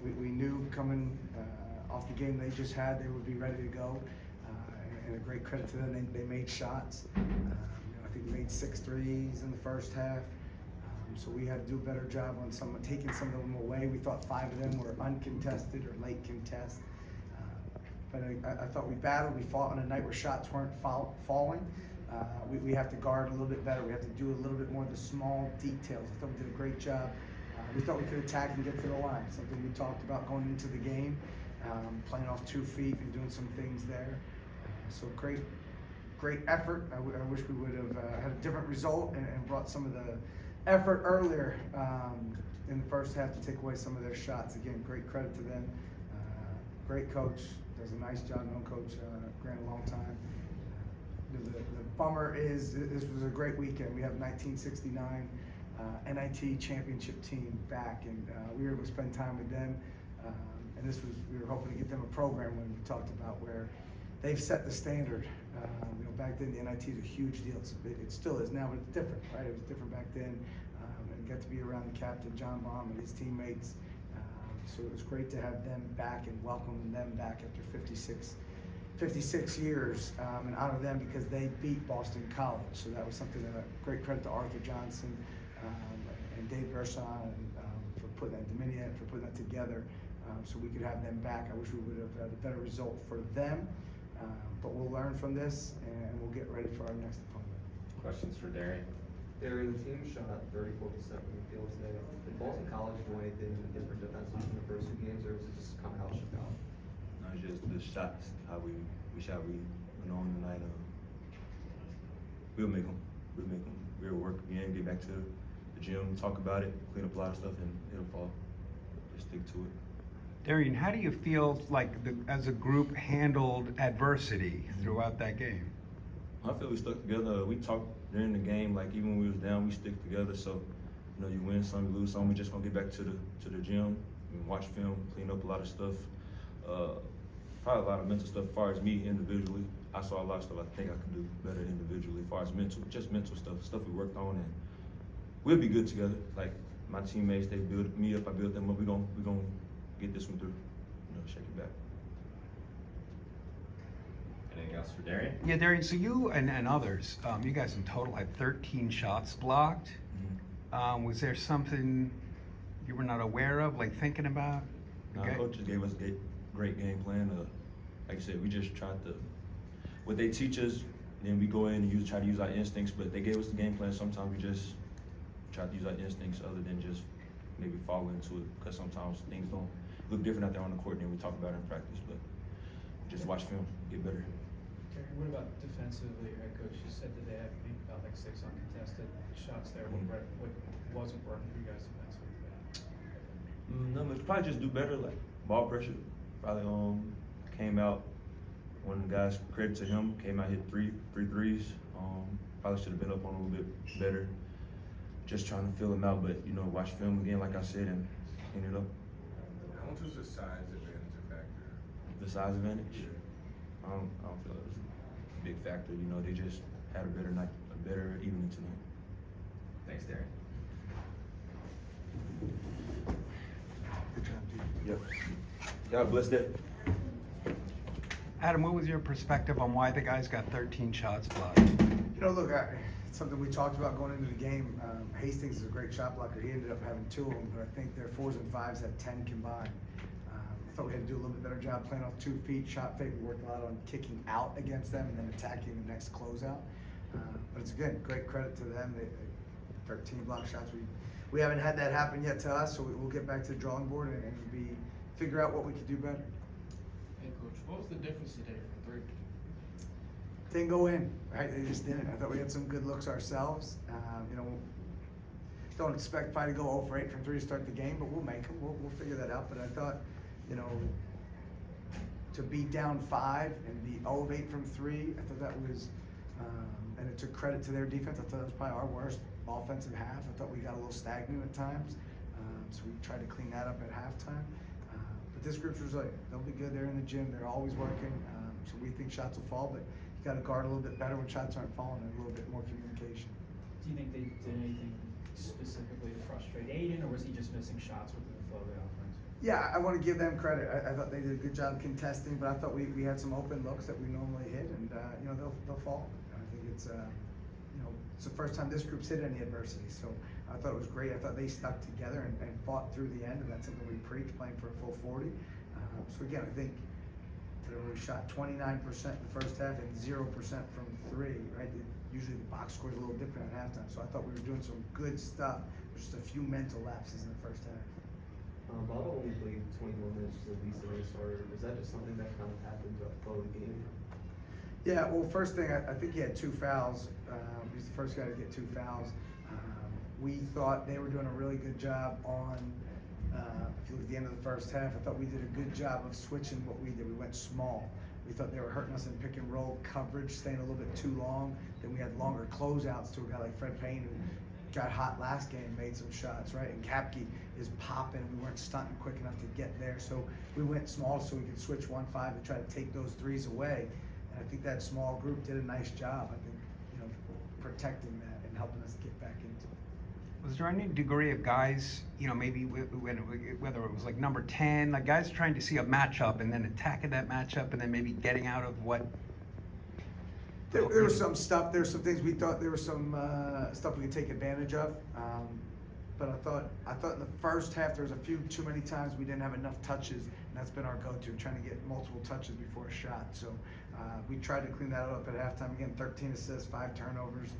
We knew coming off the game they just had, they would be ready to go. And a great credit to them, they made shots. I think we made 6 threes in the first half. So we had to do a better job on taking some of them away. We thought 5 of them were uncontested or late contest. But I thought we battled, we fought on a night where shots weren't falling. We have to guard a little bit better. We have to do a little bit more of the small details. I thought we did a great job. We thought we could attack and get to the line, something we talked about going into the game, playing off 2 feet and doing some things there. So great effort. I wish we would have had a different result and brought some of the effort earlier in the first half to take away some of their shots. Again, great credit to them. Great coach, does a nice job. Known Coach Grant a long time. The bummer is this was a great weekend. We have 1969 NIT championship team back, and we were able to spend time with them. And we were hoping to get them a program when we talked about where they've set the standard. Back then the NIT is a huge deal. It still is now, but it's different, right? It was different back then. And get to be around the captain, John Baum, and his teammates. So it was great to have them back and welcome them back after 56 years and honor them because they beat Boston College. So that was something that great credit to Arthur Johnson and Dave Gerson for putting that, Dominion for putting that together so we could have them back. I wish we would have had a better result for them, but we'll learn from this and we'll get ready for our next opponent. Questions for Derrian? Derrian, the team shot 34% from the field today. Did Boston College do anything different defensively from the first 2 games, or was it just kind of how it shook out? No, it's just the shots, how we shot, we went on tonight. We'll make them. We'll work again, get back to the gym, talk about it, clean up a lot of stuff, and it'll fall. Just stick to it. Darian, how do you feel like as a group handled adversity throughout that game? I feel we stuck together. We talked during the game, like even when we was down, we stick together. So, you win some, you lose some. We just gonna get back to the gym and watch film, clean up a lot of stuff. Probably a lot of mental stuff. As far as me individually, I saw a lot of stuff I think I could do better individually. As far as mental stuff we worked on, and we'll be good together. Like my teammates, they build me up, I build them up. We gonna get this one through. Shake it back. Anything else for Derrian? Yeah, Darian, so you and others, you guys in total had 13 shots blocked. Mm-hmm. Was there something you were not aware of, like thinking about? Okay. Coaches gave us a great game plan. Like I said, we just tried to, what they teach us, then we go in and try to use our instincts, but they gave us the game plan. Sometimes we just try to use our instincts other than just maybe fall into it, because sometimes things don't look different out there on the court than we talk about in practice, but just watch film, get better. What about defensively, head coach? You said that they had maybe about 6 uncontested shots there. Mm-hmm. What wasn't working for you guys defensively? No, but probably just do better, like ball pressure. Probably came out, one of the guys, credit to him, came out, hit three threes. Probably should have been up on a little bit better. Just trying to fill him out, but watch film again, like I said, and clean it up. How much was the size advantage a factor? The size advantage? Yeah. I don't feel it was a big factor. They just had a better night, a better evening tonight. Thanks, Derrian. Good job, dude. Yep. Y'all bless that. Adam, what was your perspective on why the guys got 13 shots blocked? Look, it's something we talked about going into the game. Hastings is a great shot blocker. He ended up having 2 of them, but I think their 4s and 5s had 10 combined. I thought we had to do a little bit better job playing off 2 feet, shot fake. We worked a lot on kicking out against them and then attacking the next closeout. But it's again, great credit to them. They 13 block shots. We haven't had that happen yet to us, so we'll get back to the drawing board and figure out what we could do better. Hey, coach, what was the difference today from 3? Didn't go in, right? They just didn't. I thought we had some good looks ourselves. Don't expect probably to go 0 for 8 from 3 to start the game, but we'll make them. We'll figure that out. But I thought, to be down 5 and be 0 of 8 from 3, I thought that was, and it took credit to their defense. I thought that was probably our worst offensive half. I thought we got a little stagnant at times, so we tried to clean that up at halftime. But this group's resilient. They'll be good. They're in the gym. They're always working. So we think shots will fall, but you got to guard a little bit better when shots aren't falling and a little bit more communication. Do you think they did anything specifically to frustrate Aiden, or was he just missing shots within the flow of the offense? Yeah, I want to give them credit. I thought they did a good job contesting, but I thought we had some open looks that we normally hit, and they'll fall. I think it's it's the first time this group's hit any adversity, so I thought it was great. I thought they stuck together and fought through the end, and that's something we preach, playing for a full 40. So again, I think we shot 29% in the first half and 0% from three. Right? Usually the box score is a little different at halftime, so I thought we were doing some good stuff. Just a few mental lapses in the first half. Baba only played 21 minutes, the least of any starter. Was that just something that kind of happened throughout the flow of the game? Yeah, well, first thing, I think he had 2 fouls. He's the first guy to get 2 fouls. We thought they were doing a really good job on, if you look at the end of the first half, I thought we did a good job of switching what we did. We went small. We thought they were hurting us in pick and roll coverage, staying a little bit too long. Then we had longer closeouts to a guy like Fred Payne, who got hot last game, made some shots, right? And Kapke is popping. We weren't stunting quick enough to get there. So we went small so we could switch 1-5 and try to take those threes away. And I think that small group did a nice job, I think, protecting that and helping us get back into it. Was there any degree of guys, maybe whether it was like number 10, like guys trying to see a matchup and then attacking that matchup and then maybe getting out of what? There was some stuff. There were some things we thought there was some stuff we could take advantage of. But I thought in the first half there was a few too many times we didn't have enough touches, and that's been our go-to, trying to get multiple touches before a shot. So we tried to clean that up at halftime. Again, 13 assists, 5 turnovers.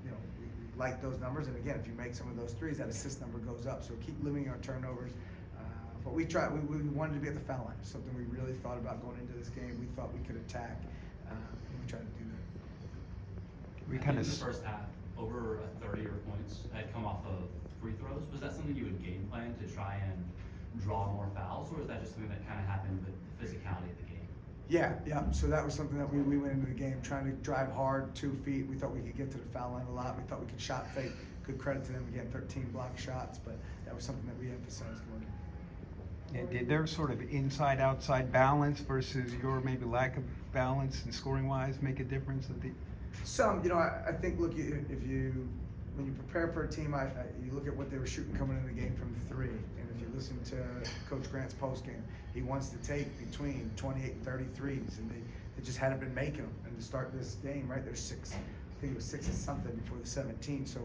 We like those numbers, and again, if you make some of those threes, that assist number goes up. So keep limiting our turnovers. But we tried. We wanted to be at the foul line. Something we really thought about going into this game. We thought we could attack. And we tried to do that. We kind in of the first half, over a 30 or points had come off of free throws. Was that something you would game plan to try and draw more fouls, or was that just something that kind of happened with the physicality of the game? Yeah. So that was something that we went into the game trying to drive hard, 2 feet. We thought we could get to the foul line a lot. We thought we could shot fake. Good credit to them again, 13 block shots, but that was something that we emphasized going in. And did their sort of inside-outside balance versus your maybe lack of balance and scoring-wise make a difference? Some, I think, look, when you prepare for a team, you look at what they were shooting coming into the game from 3, and if you listen to Coach Grant's postgame, he wants to take between 28 and 33s, and they just hadn't been making them. And to start this game, right, there's 6, I think it was 6 or something before the 17. So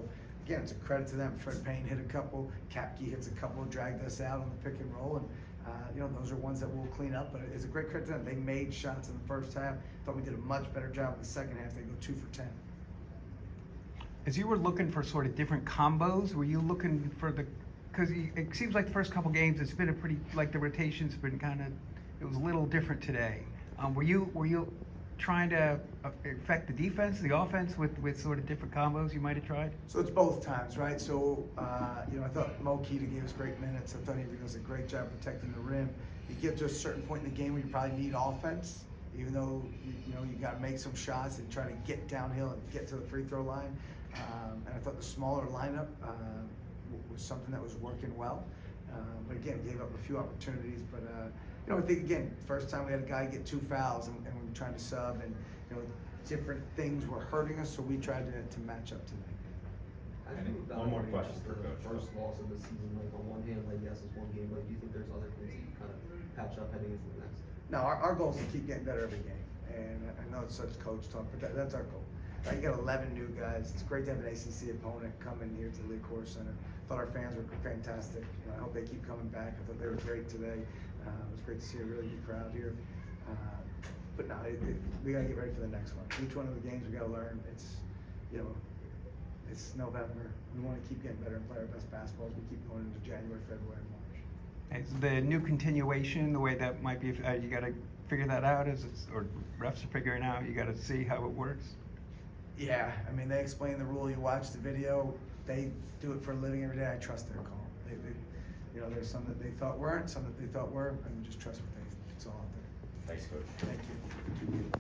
again, it's a credit to them. Fred Payne hit a couple, Kapke hits a couple, dragged us out on the pick and roll, and those are ones that we'll clean up. But it's a great credit to them. They made shots in the first half. Thought we did a much better job in the second half. They go 2 for 10. As you were looking for sort of different combos, were you looking for because it seems like the first couple games it's been a pretty, like the rotation's been it was a little different today. Were you trying to affect the defense, the offense with sort of different combos you might have tried? So it's both times, right? So, I thought Mo Keita gave us great minutes. I thought he does a great job protecting the rim. You get to a certain point in the game where you probably need offense, even though, you got to make some shots and try to get downhill and get to the free throw line. And I thought the smaller lineup was something that was working well. But again, gave up a few opportunities. But, I think, again, first time we had a guy get 2 fouls and we were trying to sub, and, different things were hurting us, so we tried to match up to that. I think One more question for the Coach. first loss of the season, like on one hand, like yes, it's one game, but do you think there's other things that you kind of patch up heading into the next? No, our goal is to keep getting better every game. And I know it's such coach talk, but that's our goal. You got 11 new guys. It's great to have an ACC opponent come in here to the League Core Center. Thought our fans were fantastic. I hope they keep coming back. I thought they were great today. It was great to see a really good crowd here. But no, we got to get ready for the next one. Each one of the games we got to learn. It's, it's November. We want to keep getting better and play our best basketball as we keep going into January, February, and March. Is the new continuation the way that might be? You got to figure that out, or refs are figuring out. You got to see how it works. Yeah, they explain the rule. You watch the video. They do it for a living every day. I trust their call. There's some that they thought weren't, some that they thought were, and just trust what it's all out there. Thanks, Coach. Thank you.